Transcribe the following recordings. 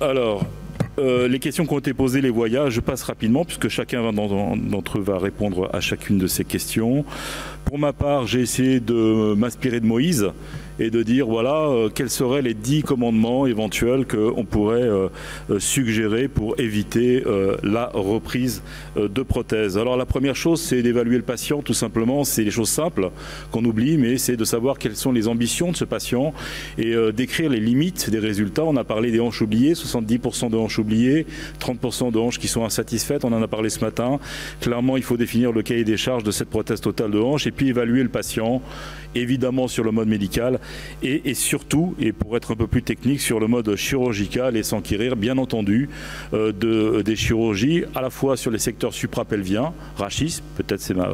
Alors, les questions qui ont été posées, les voyages, je passe rapidement puisque chacun d'entre eux va répondre à chacune de ces questions. Pour ma part, j'ai essayé de m'inspirer de Moïse et de dire, voilà, quels seraient les 10 commandements éventuels qu'on pourrait suggérer pour éviter la reprise de prothèses. Alors la première chose, c'est d'évaluer le patient, tout simplement. C'est des choses simples qu'on oublie, mais c'est de savoir quelles sont les ambitions de ce patient et d'écrire les limites des résultats. On a parlé des hanches oubliées, 70% de hanches oubliées, 30% de hanches qui sont insatisfaites, on en a parlé ce matin. Clairement, il faut définir le cahier des charges de cette prothèse totale de hanche et puis évaluer le patient, évidemment sur le mode médical et surtout, et pour être un peu plus technique, sur le mode chirurgical et s'enquérir, bien entendu, des chirurgies à la fois sur les secteurs suprapelviens, rachis, peut-être c'est ma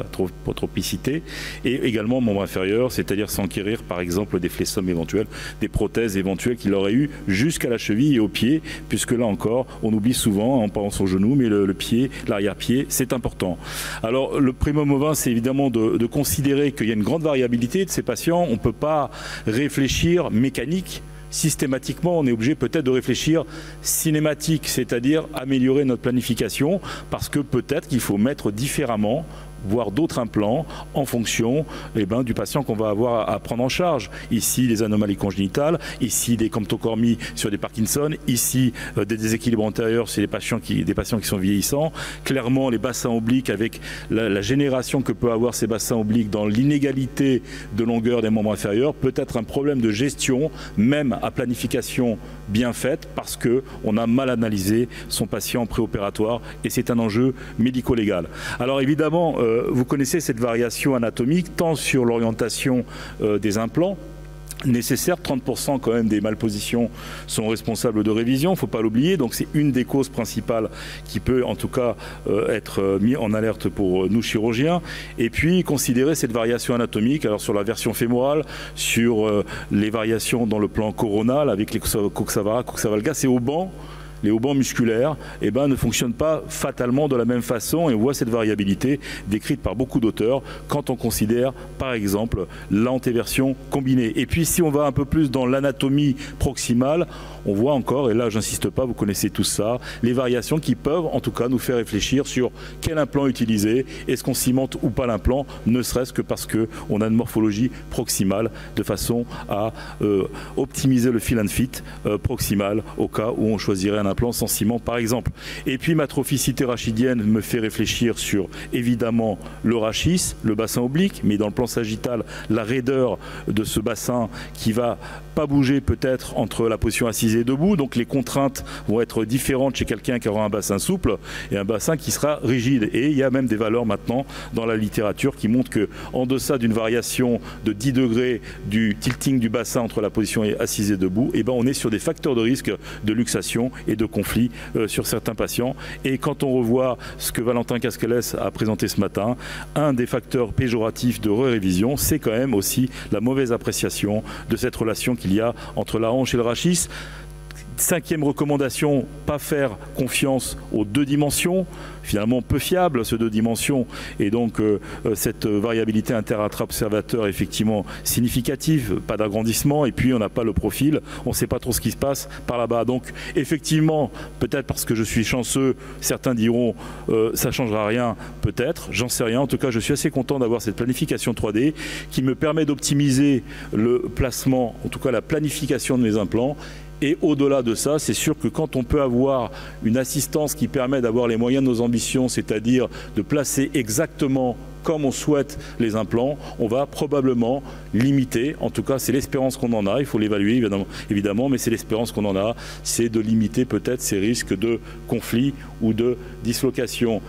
tropicité, et également membre inférieur, c'est-à-dire s'enquérir par exemple des flessomes éventuels, des prothèses éventuelles qu'il aurait eu jusqu'à la cheville et au pied, puisque là encore, on oublie souvent, on pense au genou, mais le pied, l'arrière-pied, c'est important. Alors le primum movens, c'est évidemment de considérer qu'il y a une grande variabilité de ces patients. On ne peut pas réfléchir mécanique. Systématiquement, on est obligé peut-être de réfléchir cinématique, c'est-à-dire améliorer notre planification, parce que peut-être qu'il faut mettre différemment, voire d'autres implants en fonction du patient qu'on va avoir à prendre en charge. Ici, les anomalies congénitales, ici, des camptocormies sur des Parkinson, ici, des déséquilibres antérieurs sur des patients qui sont vieillissants. Clairement, les bassins obliques, avec la génération que peut avoir ces bassins obliques dans l'inégalité de longueur des membres inférieurs, peut être un problème de gestion, même à planification bien faite, parce qu'on a mal analysé son patient préopératoire et c'est un enjeu médico-légal. Alors évidemment, vous connaissez cette variation anatomique tant sur l'orientation des implants nécessaire, 30% quand même des malpositions sont responsables de révision, il ne faut pas l'oublier, donc c'est une des causes principales qui peut en tout cas être mis en alerte pour nous chirurgiens. Et puis considérer cette variation anatomique, alors sur la version fémorale, sur les variations dans le plan coronal avec les coxa valgus et haubans. Les haubans musculaires ne fonctionnent pas fatalement de la même façon et on voit cette variabilité décrite par beaucoup d'auteurs quand on considère par exemple l'antéversion combinée. Et puis si on va un peu plus dans l'anatomie proximale, on voit encore, et là j'insiste pas, vous connaissez tout ça, les variations qui peuvent en tout cas nous faire réfléchir sur quel implant utiliser, est-ce qu'on cimente ou pas l'implant, ne serait-ce que parce qu'on a une morphologie proximale de façon à optimiser le fill and fit proximal au cas où on choisirait un implant sans ciment par exemple. Et puis ma trophicité rachidienne me fait réfléchir sur évidemment le rachis, le bassin oblique, mais dans le plan sagittal, la raideur de ce bassin qui va pas bouger peut-être entre la position assise et debout, donc les contraintes vont être différentes chez quelqu'un qui aura un bassin souple et un bassin qui sera rigide. Et il y a même des valeurs maintenant dans la littérature qui montrent que en deçà d'une variation de 10 degrés du tilting du bassin entre la position assise et debout, on est sur des facteurs de risque de luxation et de conflit sur certains patients. Et quand on revoit ce que Valentin Cascales a présenté ce matin, un des facteurs péjoratifs de révision, c'est quand même aussi la mauvaise appréciation de cette relation qu'il y a entre la hanche et le rachis. 5e recommandation, pas faire confiance aux 2 dimensions, finalement peu fiable ce 2 dimensions, et donc cette variabilité inter-intra-observateur effectivement significative, pas d'agrandissement, et puis on n'a pas le profil, on ne sait pas trop ce qui se passe par là-bas. Donc effectivement, peut-être parce que je suis chanceux, certains diront ça ne changera rien, peut-être, j'en sais rien. En tout cas, je suis assez content d'avoir cette planification 3D qui me permet d'optimiser le placement, en tout cas la planification de mes implants. Et au-delà de ça, c'est sûr que quand on peut avoir une assistance qui permet d'avoir les moyens de nos ambitions, c'est-à-dire de placer exactement comme on souhaite les implants, on va probablement limiter, en tout cas c'est l'espérance qu'on en a, il faut l'évaluer évidemment, mais c'est l'espérance qu'on en a, c'est de limiter peut-être ces risques de conflit ou de dislocation.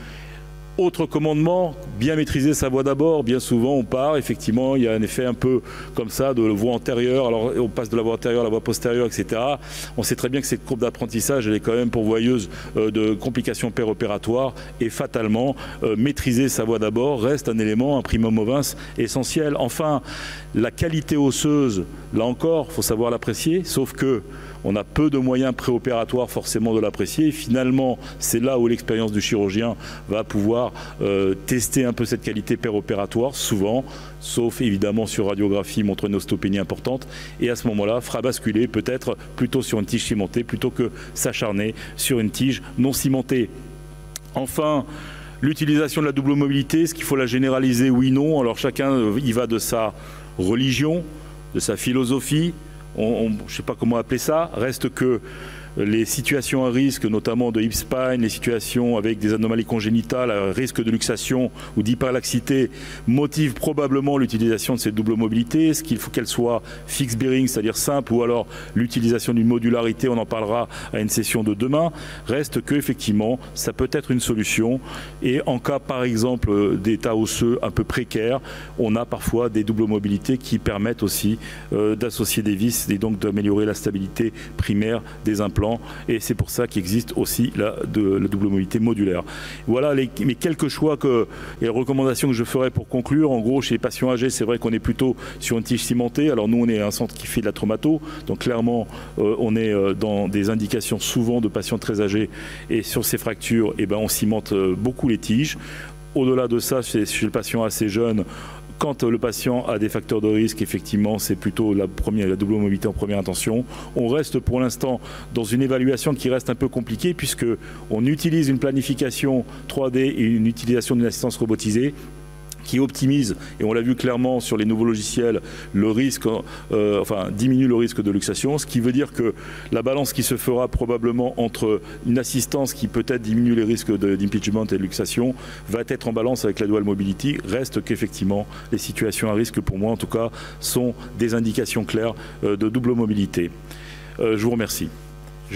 Autre commandement, bien maîtriser sa voie d'abord. Bien souvent, on part, effectivement, il y a un effet un peu comme ça de voie antérieure. Alors, on passe de la voie antérieure à la voie postérieure, etc. On sait très bien que cette courbe d'apprentissage, elle est quand même pourvoyeuse de complications péropératoires. Et fatalement, maîtriser sa voie d'abord reste un élément, un primum movens essentiel. Enfin, la qualité osseuse, là encore, il faut savoir l'apprécier. Sauf que on a peu de moyens préopératoires forcément de l'apprécier. Et finalement, c'est là où l'expérience du chirurgien va pouvoir tester un peu cette qualité péropératoire, souvent, sauf évidemment sur radiographie, montre une ostéopénie importante, et à ce moment-là, fera basculer peut-être plutôt sur une tige cimentée plutôt que s'acharner sur une tige non cimentée. Enfin, l'utilisation de la double mobilité, est-ce qu'il faut la généraliser? Oui, non. Alors chacun y va de sa religion, de sa philosophie, je ne sais pas comment appeler ça, reste que les situations à risque, notamment de hip spine, les situations avec des anomalies congénitales, à risque de luxation ou d'hyperlaxité, motivent probablement l'utilisation de cette double mobilité. Est-ce qu'il faut qu'elle soit fixed bearing, c'est-à-dire simple, ou alors l'utilisation d'une modularité, on en parlera à une session de demain. Reste que effectivement, ça peut être une solution. Et en cas, par exemple, d'état osseux un peu précaire, on a parfois des doubles mobilités qui permettent aussi d'associer des vis et donc d'améliorer la stabilité primaire des implants. Et c'est pour ça qu'il existe aussi la double mobilité modulaire. Voilà mes quelques choix et recommandations que je ferai pour conclure. En gros, chez les patients âgés, c'est vrai qu'on est plutôt sur une tige cimentée. Alors nous, on est un centre qui fait de la traumato, donc clairement, on est dans des indications souvent de patients très âgés. Et sur ces fractures, eh ben, on cimente beaucoup les tiges. Au-delà de ça, chez le patient assez jeune, quand le patient a des facteurs de risque, effectivement, c'est plutôt la double mobilité en première intention. On reste pour l'instant dans une évaluation qui reste un peu compliquée puisque on utilise une planification 3D et une utilisation d'une assistance robotisée qui optimise, et on l'a vu clairement sur les nouveaux logiciels, le risque, diminue le risque de luxation, ce qui veut dire que la balance qui se fera probablement entre une assistance qui peut-être diminue les risques d'impeachment et de luxation va être en balance avec la dual mobility. Reste qu'effectivement, les situations à risque, pour moi en tout cas, sont des indications claires de double mobilité. Je vous remercie.